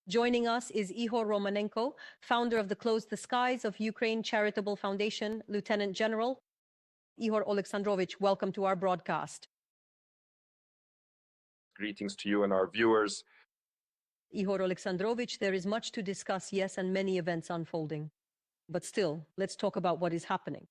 Joining us is Ihor Romanenko, founder of the Close the Skies of Ukraine Charitable Foundation, Lieutenant General. Ihor Alexandrovich, welcome to our broadcast. Greetings to you and our viewers. Ihor Alexandrovich, there is much to discuss, yes, and many events unfolding. But still, let's talk about what is happening.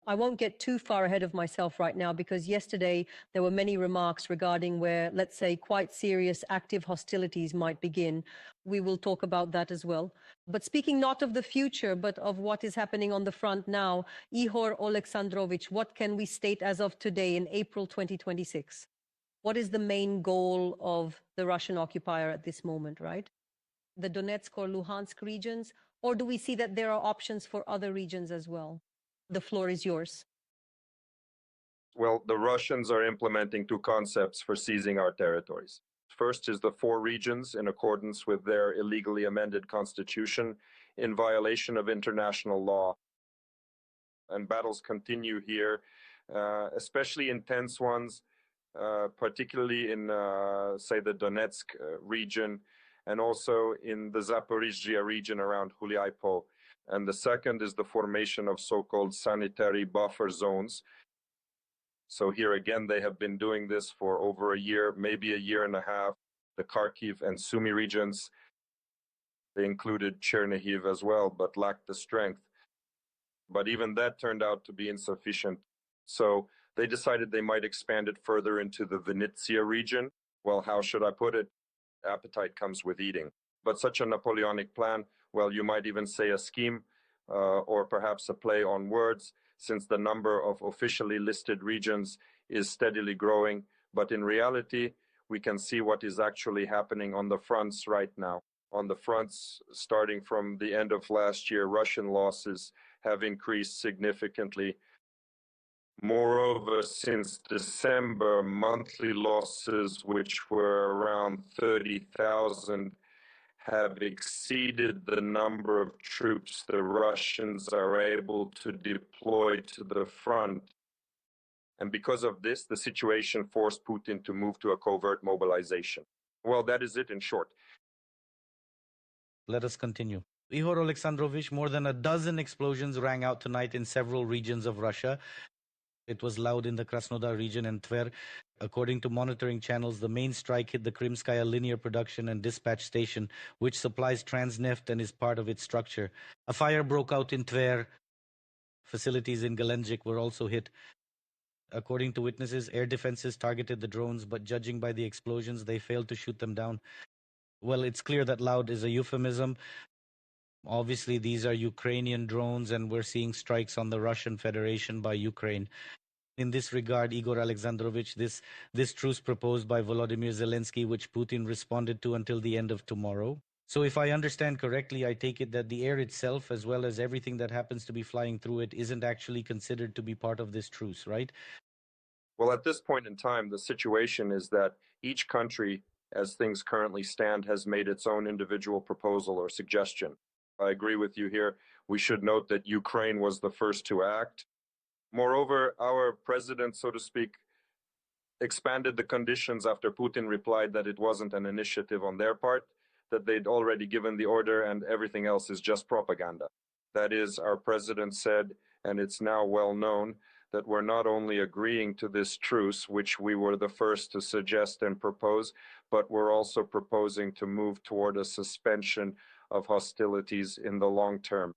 I won't get too far ahead of myself right now because yesterday there were many remarks regarding where, let's say, quite serious active hostilities might begin. We will talk about that as well. But speaking not of the future, but of what is happening on the front now, Ihor Alexandrovich, what can we state as of today in April 2026? What is the main goal of the Russian occupier at this moment, right? The Donetsk or Luhansk regions? Or do we see that there are options for other regions as well? The floor is yours. Well, the Russians are implementing two concepts for seizing our territories. First is the four regions in accordance with their illegally amended constitution in violation of international law. And battles continue here, especially intense ones, particularly in, say, the Donetsk region, and also in the Zaporizhzhia region around Huliaipo. And the second is the formation of so-called sanitary buffer zones. So here again, they have been doing this for over a year, maybe a year and a half. The Kharkiv and Sumy regions, they included Chernihiv as well, but lacked the strength. But even that turned out to be insufficient. So they decided they might expand it further into the Vinnytsia region. Well, how should I put it? Appetite comes with eating. But such a Napoleonic plan, well, you might even say a scheme, or perhaps a play on words, since the number of officially listed regions is steadily growing. But in reality, we can see what is actually happening on the fronts right now. On the fronts, starting from the end of last year, Russian losses have increased significantly. Moreover, since December, monthly losses, which were around 30,000, have exceeded the number of troops the Russians are able to deploy to the front. And because of this, the situation forced Putin to move to a covert mobilization. Well, that is it in short. Let us continue. Ihor Alexandrovich, more than a dozen explosions rang out tonight in several regions of Russia. It was loud in the Krasnodar region and Tver. According to monitoring channels, the main strike hit the Krymskaya linear production and dispatch station, which supplies Transneft and is part of its structure. A fire broke out in Tver. Facilities in Gelendzhik were also hit. According to witnesses, air defenses targeted the drones, but judging by the explosions, they failed to shoot them down. Well, it's clear that loud is a euphemism. Obviously, these are Ukrainian drones, and we're seeing strikes on the Russian Federation by Ukraine. In this regard, Igor Alexandrovich, this truce proposed by Volodymyr Zelensky, which Putin responded to until the end of tomorrow. So if I understand correctly, I take it that the air itself, as well as everything that happens to be flying through it, isn't actually considered to be part of this truce, right? Well, at this point in time, the situation is that each country, as things currently stand, has made its own individual proposal or suggestion. I agree with you here. We should note that Ukraine was the first to act. Moreover, our president, so to speak, expanded the conditions after Putin replied that it wasn't an initiative on their part, that they'd already given the order and everything else is just propaganda. That is, our president said, and it's now well known, that we're not only agreeing to this truce, which we were the first to suggest and propose, but we're also proposing to move toward a suspension of hostilities in the long term.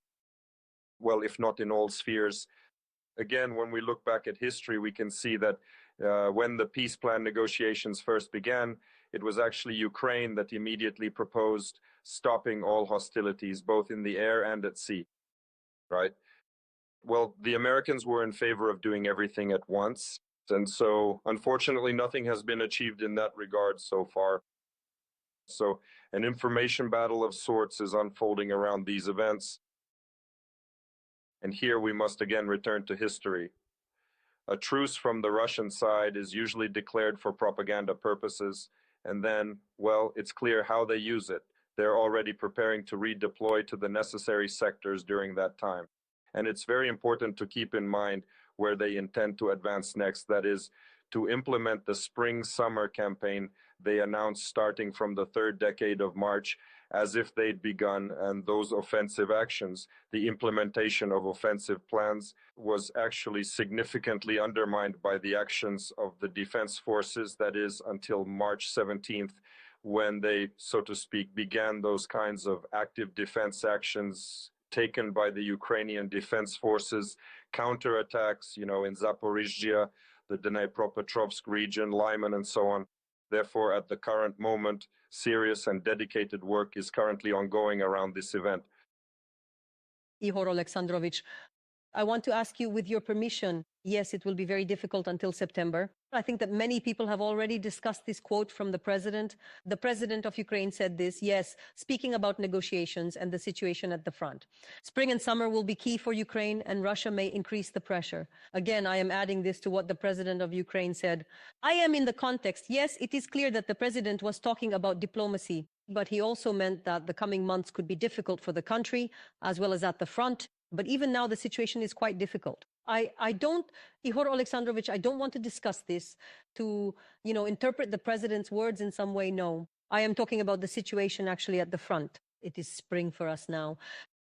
Well, if not in all spheres. Again, when we look back at history, we can see that when the peace plan negotiations first began, it was actually Ukraine that immediately proposed stopping all hostilities, both in the air and at sea, right? Well, the Americans were in favor of doing everything at once. And so, unfortunately, nothing has been achieved in that regard so far. So an information battle of sorts is unfolding around these events. And here we must again return to history. A truce from the Russian side is usually declared for propaganda purposes. And then, well, it's clear how they use it. They're already preparing to redeploy to the necessary sectors during that time. And it's very important to keep in mind where they intend to advance next. That is, to implement the spring-summer campaign they announced starting from the third decade of March as if they'd begun, and those offensive actions, the implementation of offensive plans, was actually significantly undermined by the actions of the defense forces, that is, until March 17th, when they, so to speak, began those kinds of active defense actions taken by the Ukrainian defense forces, counterattacks, in Zaporizhia, the Dnipropetrovsk region, Lyman, and so on. Therefore, at the current moment, serious and dedicated work is currently ongoing around this event. Ihor Alexandrovich, I want to ask you, with your permission, yes, it will be very difficult until September. I think that many people have already discussed this quote from the president. The president of Ukraine said this, yes, speaking about negotiations and the situation at the front. Spring and summer will be key for Ukraine, and Russia may increase the pressure. Again, I am adding this to what the president of Ukraine said. I am in the context. Yes, it is clear that the president was talking about diplomacy, but he also meant that the coming months could be difficult for the country, as well as at the front. But even now, the situation is quite difficult. Ihor Alexandrovich, I don't want to discuss this to, interpret the president's words in some way. No, I am talking about the situation actually at the front. It is spring for us now.